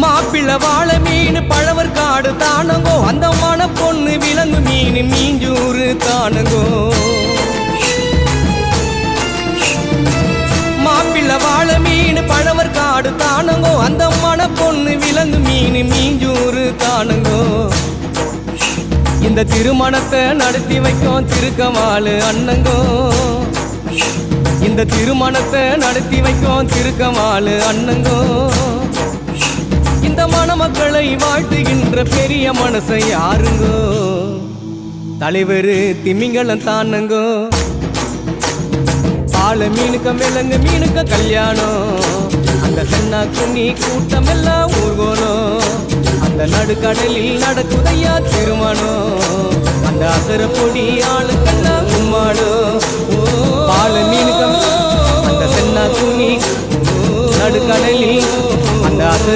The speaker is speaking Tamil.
மாப்பிள்ள வாழ மீன் பழவர் காடு தானங்கோ அந்த மன பொண்ணு விலங்கு மீன் மீஞ்சூறு தானங்கோ மாப்பிள்ள வாழ மீன் பழவர் காடு தானங்கோ அந்த மன பொண்ணு விலங்கு மீன் மீஞ்சூறு தானங்கோ இந்த திருமணத்தை நடத்தி வைக்கும் திருக்கமாலு அண்ணங்கோ இந்த திருமணத்தை நடத்தி வைக்கும் திருக்கமாலு அண்ணங்கோ இந்த மணமக்களை வாழ்த்துகின்ற பெரிய மனசை யாருங்கோ தலைவர் திமிங்கலம் தானங்கோ ஆள மீனுக்க விலங்கு மீனுக்க கல்யாணம் அந்த சென்னா குன்னி கூட்டம் எல்லாம் ஊர்கோணும் அந்த நடுக்கடலில் நடக்குதையா திருமணம் அந்த அசர பொடி ஆளுக்கெல்லாம் கும்மாடும் ஆள மீனுக்க அந்த சென்னா குன்னி நடுக்கடலில் அந்த அசர